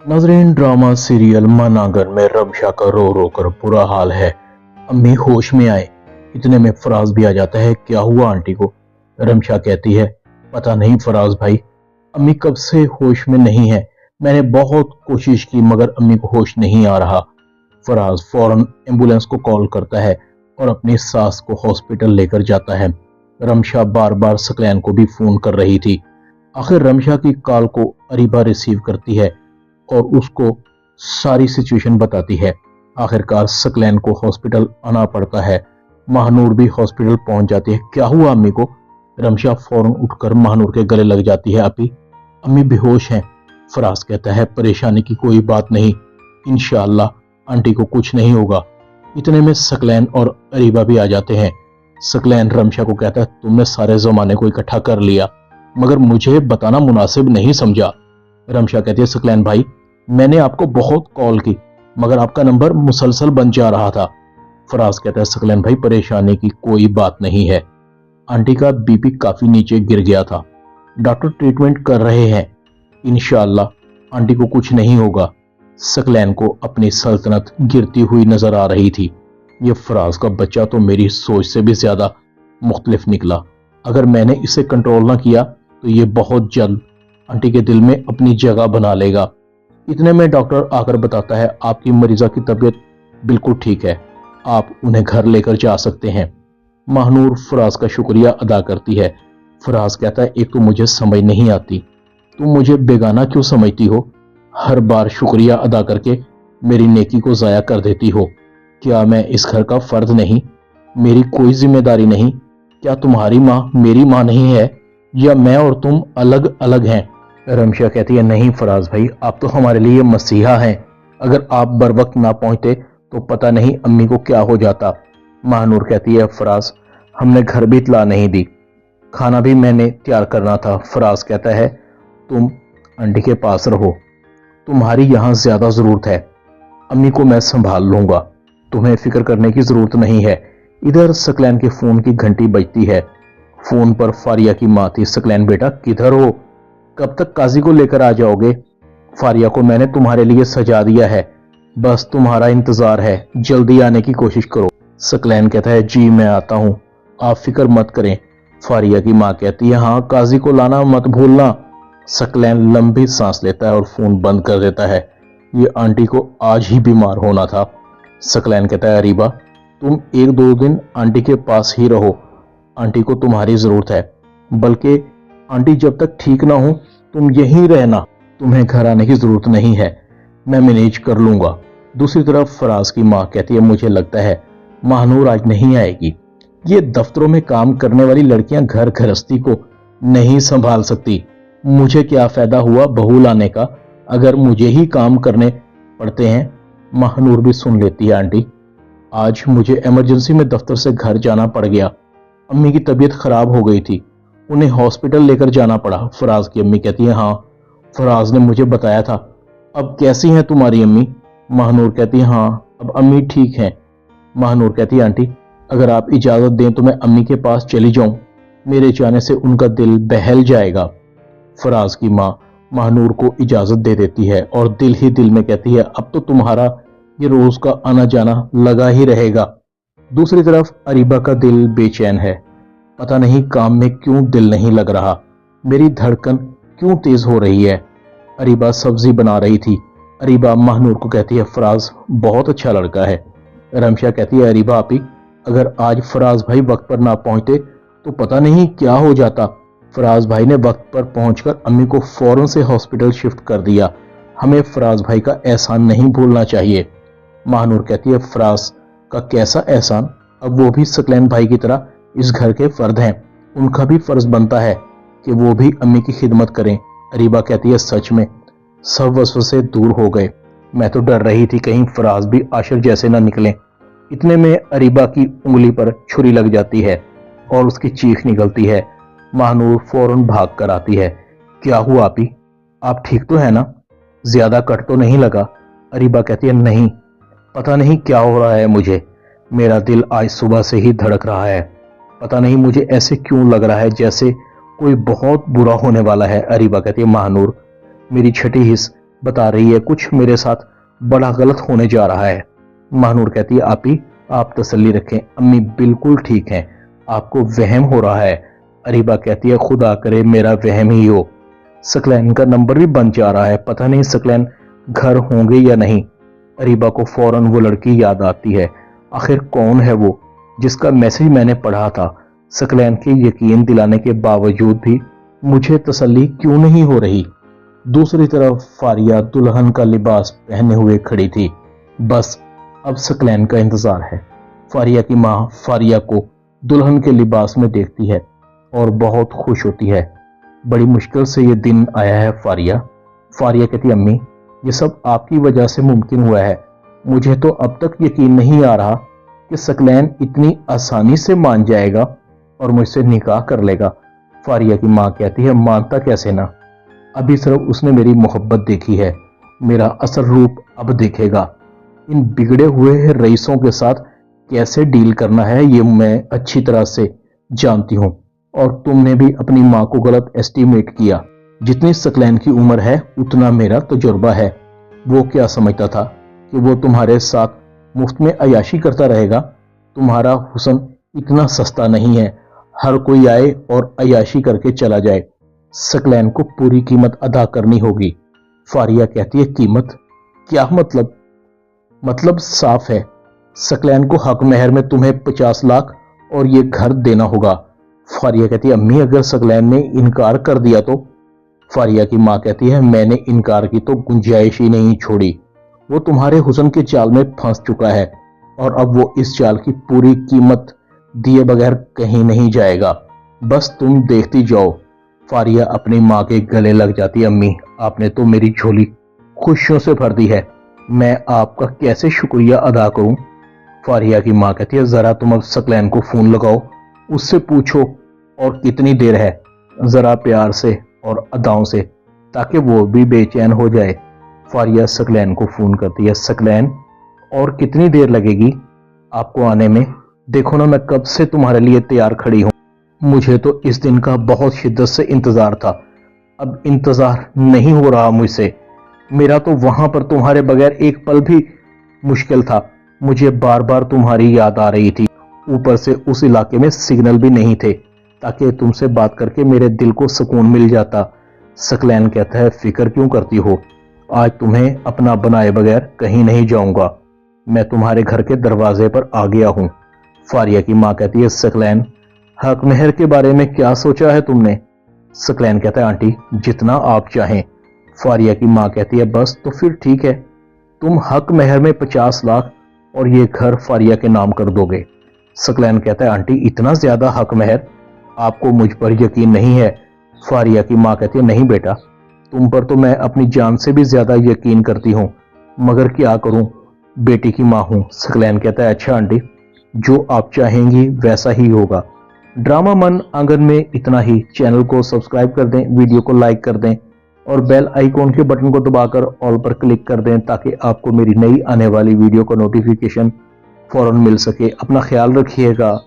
नाजरीन, drama serial मनागर में रमशा का रो रो कर बुरा हाल है। अम्मी होश में आए, इतने में फराज भी आ जाता है। क्या हुआ आंटी को? रमशा कहती है, पता नहीं फराज भाई, अम्मी कब से होश में नहीं है। मैंने बहुत कोशिश की मगर अम्मी को होश नहीं आ रहा। फराज फौरन एम्बुलेंस को कॉल करता है और अपनी सास को हॉस्पिटल लेकर जाता है। रमशा बार बार सकलैन को भी फोन कर रही थी। आखिर रमशा की कॉल को अरीबा रिसीव करती है और उसको सारी सिचुएशन बताती है। आखिरकार सकलैन को हॉस्पिटल आना पड़ता है। महानूर भी हॉस्पिटल पहुंच जाती है। क्या हुआ अम्मी को? रमशा फौरन उठकर महानूर के गले लग जाती है। अम्मी बेहोश हैं। फराज कहता है, परेशानी की कोई बात नहीं, इंशाअल्लाह आंटी को कुछ नहीं होगा। इतने में सकलैन और अरीबा भी आ जाते हैं। सकलैन रमशा को कहता है, तुमने सारे जमाने को इकट्ठा कर लिया मगर मुझे बताना मुनासिब नहीं समझा। रमशा कहती है, सकलैन भाई, मैंने आपको बहुत कॉल की मगर आपका नंबर मुसलसल बन जा रहा था। फराज कहता है, सकलैन भाई परेशानी की कोई बात नहीं है, आंटी का बीपी काफी नीचे गिर गया था, डॉक्टर ट्रीटमेंट कर रहे हैं, इंशाअल्लाह आंटी को कुछ नहीं होगा। सकलैन को अपनी सल्तनत गिरती हुई नजर आ रही थी। ये फराज का बच्चा तो मेरी सोच से भी ज्यादा मुख्तलिफ निकला। अगर मैंने इसे कंट्रोल ना किया तो ये बहुत जल्द आंटी के दिल में अपनी जगह बना लेगा। इतने में डॉक्टर आकर बताता है, आपकी मरीजा की तबीयत बिल्कुल ठीक है, आप उन्हें घर लेकर जा सकते हैं। महानूर फराज का शुक्रिया अदा करती है। फराज कहता है, एक तो मुझे समझ नहीं आती, तुम मुझे बेगाना क्यों समझती हो? हर बार शुक्रिया अदा करके मेरी नेकी को जाया कर देती हो। क्या मैं इस घर का फर्द नहीं? मेरी कोई जिम्मेदारी नहीं? क्या तुम्हारी माँ मेरी माँ नहीं है या मैं और तुम अलग अलग हैं? रमशा कहती है, नहीं फराज भाई, आप तो हमारे लिए मसीहा हैं, अगर आप बर वक्त ना पहुंचते तो पता नहीं अम्मी को क्या हो जाता। महानूर कहती है, फराज हमने घर भी इतला नहीं दी, खाना भी मैंने तैयार करना था। फराज कहता है, तुम आंटी के पास रहो, तुम्हारी यहाँ ज्यादा जरूरत है, अम्मी को मैं संभाल लूंगा, तुम्हें फिक्र करने की जरूरत नहीं है। इधर सकलैन के फोन की घंटी बजती है। फोन पर फारिया की माँ थी। सकलैन बेटा किधर हो? कब तक काजी को लेकर आ जाओगे? फारिया को मैंने तुम्हारे लिए सजा दिया है, बस तुम्हारा इंतजार है, जल्दी आने की कोशिश करो। सकलैन कहता है, जी मैं आता हूं, आप फिक्र मत करें। फारिया की माँ कहती है, हाँ काजी को लाना मत भूलना। सकलैन लंबी सांस लेता है और फोन बंद कर देता है। ये आंटी को आज ही बीमार होना था। सकलैन कहता है, अरीबा तुम एक दो दिन आंटी के पास ही रहो, आंटी को तुम्हारी जरूरत है, बल्कि आंटी जब तक ठीक ना हो तुम यहीं रहना, तुम्हें घर आने की जरूरत नहीं है, मैं मैनेज कर लूंगा। दूसरी तरफ फराज की माँ कहती है, मुझे लगता है महानूर आज नहीं आएगी, ये दफ्तरों में काम करने वाली लड़कियां घर गृहस्थी को नहीं संभाल सकती, मुझे क्या फायदा हुआ बहू लाने का अगर मुझे ही काम करने पड़ते हैं। महानूर भी सुन लेती है, आंटी आज मुझे इमरजेंसी में दफ्तर से घर जाना पड़ गया, अम्मी की तबीयत खराब हो गई थी, उन्हें हॉस्पिटल लेकर जाना पड़ा। फराज की अम्मी कहती है, हाँ फराज ने मुझे बताया था, अब कैसी हैं तुम्हारी अम्मी? महानूर कहती है, हाँ अब अम्मी ठीक हैं। महानूर कहती है, आंटी अगर आप इजाजत दें तो मैं अम्मी के पास चली जाऊं, मेरे जाने से उनका दिल बहल जाएगा। फराज की माँ महानूर को इजाजत दे देती है और दिल ही दिल में कहती है, अब तो तुम्हारा ये रोज का आना जाना लगा ही रहेगा। दूसरी तरफ अरीबा का दिल बेचैन है, पता नहीं काम में क्यों दिल नहीं लग रहा, मेरी धड़कन क्यों तेज हो रही है। अरीबा सब्जी बना रही थी। अरीबा महानूर को कहती है, फराज बहुत अच्छा लड़का है। रमशा कहती है, अरीबा आपी अगर आज फराज भाई वक्त पर ना पहुंचते तो पता नहीं क्या हो जाता। फराज भाई ने वक्त पर पहुंचकर अम्मी को फौरन से हॉस्पिटल शिफ्ट कर दिया, हमें फराज भाई का एहसान नहीं भूलना चाहिए। महानूर कहती है, फराज का कैसा एहसान, अब वो भी सकलैन भाई की तरह इस घर के फर्द हैं, उनका भी फर्ज बनता है कि वो भी अम्मी की खिदमत करें। अरीबा कहती है, सच में सब वसवसे दूर हो गए, मैं तो डर रही थी कहीं फराज भी आशिर जैसे ना निकले। इतने में अरीबा की उंगली पर छुरी लग जाती है और उसकी चीख निकलती है। महानूर फौरन भाग कर आती है। क्या हुआ आपी, आप ठीक तो है ना, ज्यादा कट तो नहीं लगा? अरीबा कहती है, नहीं पता नहीं क्या हो रहा है मुझे, मेरा दिल आज सुबह से ही धड़क रहा है, पता नहीं मुझे ऐसे क्यों लग रहा है जैसे कोई बहुत बुरा होने वाला है। अरीबा कहती है, महानूर मेरी छठी हिस्स बता रही है कुछ मेरे साथ बड़ा गलत होने जा रहा है। महानूर कहती है आपी आप तसल्ली रखें, अम्मी बिल्कुल ठीक हैं, आपको वहम हो रहा है। अरीबा कहती है खुदा करे मेरा वहम ही हो। सकलैन का नंबर भी बंद जा रहा है, पता नहीं सकलैन घर होंगे या नहीं। अरीबा को फौरन वो लड़की याद आती है, आखिर कौन है वो जिसका मैसेज मैंने पढ़ा था। सकलैन के यकीन दिलाने के बावजूद भी मुझे तसल्ली क्यों नहीं हो रही। दूसरी तरफ फारिया दुल्हन का लिबास पहने हुए खड़ी थी। बस अब सकलैन का इंतजार है। फारिया की माँ फारिया को दुल्हन के लिबास में देखती है और बहुत खुश होती है। बड़ी मुश्किल से ये दिन आया है फारिया। फारिया कहती अम्मी ये सब आपकी वजह से मुमकिन हुआ है। मुझे तो अब तक यकीन नहीं आ रहा कि सकलैन इतनी आसानी से मान जाएगा और मुझसे निकाह कर लेगा। फारिया की माँ कहती है मानता कैसे ना, अभी सिर्फ उसने मेरी मोहब्बत देखी है, मेरा असल रूप अब देखेगा। इन बिगड़े हुए रईसों के साथ कैसे डील करना है ये मैं अच्छी तरह से जानती हूँ, और तुमने भी अपनी माँ को गलत एस्टीमेट किया। जितनी सकलैन की उम्र है उतना मेरा तजुर्बा है। वो क्या समझता था कि वो तुम्हारे साथ मुफ्त में अयाशी करता रहेगा। तुम्हारा हुस्न इतना सस्ता नहीं है, हर कोई आए और अयाशी करके चला जाए। सकलैन को पूरी कीमत अदा करनी होगी। फारिया कहती है कीमत क्या मतलब? मतलब साफ है, सकलैन को हक महर में तुम्हें 50 लाख और ये घर देना होगा। फारिया कहती है अम्मी अगर सकलैन ने इनकार कर दिया तो? फारिया की माँ कहती है मैंने इनकार की तो गुंजाइश ही नहीं छोड़ी। वो तुम्हारे हुस्न के जाल में फंस चुका है और अब वो इस जाल की पूरी कीमत दिए बगैर कहीं नहीं जाएगा। बस तुम देखती जाओ। फारिया अपनी माँ के गले लग जाती अम्मी आपने तो मेरी झोली खुशियों से भर दी है, मैं आपका कैसे शुक्रिया अदा करूं। फारिया की माँ कहती है जरा तुम अब सकलैन को फोन लगाओ, उससे पूछो और कितनी देर है, जरा प्यार से और अदाओं से, ताकि वो भी बेचैन हो जाए। फारिया सकलैन को फोन करती है सकलैन और कितनी देर लगेगी आपको आने में? देखो ना मैं कब से तुम्हारे लिए तैयार खड़ी हूं। मुझे तो इस दिन का बहुत शिद्दत से इंतजार था, अब इंतजार नहीं हो रहा मुझसे। मेरा तो वहां पर तुम्हारे बगैर एक पल भी मुश्किल था। मुझे बार बार तुम्हारी याद आ रही थी, ऊपर से उस इलाके में सिग्नल भी नहीं थे ताकि तुमसे बात करके मेरे दिल को सुकून मिल जाता। सकलैन कहता है फिक्र क्यों करती हो, आज तुम्हें अपना बनाए बगैर कहीं नहीं जाऊंगा, मैं तुम्हारे घर के दरवाजे पर आ गया हूं। फारिया की माँ कहती है सकलैन हक मेहर के बारे में क्या सोचा है तुमने? सकलैन कहता है आंटी जितना आप चाहें। फारिया की माँ कहती है बस तो फिर ठीक है, तुम हक मेहर में 50 लाख और ये घर फारिया के नाम कर दोगे। सकलैन कहता है आंटी इतना ज्यादा हक मेहर, आपको मुझ पर यकीन नहीं है? फारिया की माँ कहती है नहीं बेटा, तुम पर तो मैं अपनी जान से भी ज्यादा यकीन करती हूँ, मगर क्या करूं, बेटी की माँ हूं। सकलैन कहता है अच्छा आंटी, जो आप चाहेंगी वैसा ही होगा। ड्रामा मन आंगन में इतना ही। चैनल को सब्सक्राइब कर दें, वीडियो को लाइक कर दें और बेल आइकॉन के बटन को दबाकर ऑल पर क्लिक कर दें ताकि आपको मेरी नई आने वाली वीडियो का नोटिफिकेशन फौरन मिल सके। अपना ख्याल रखिएगा।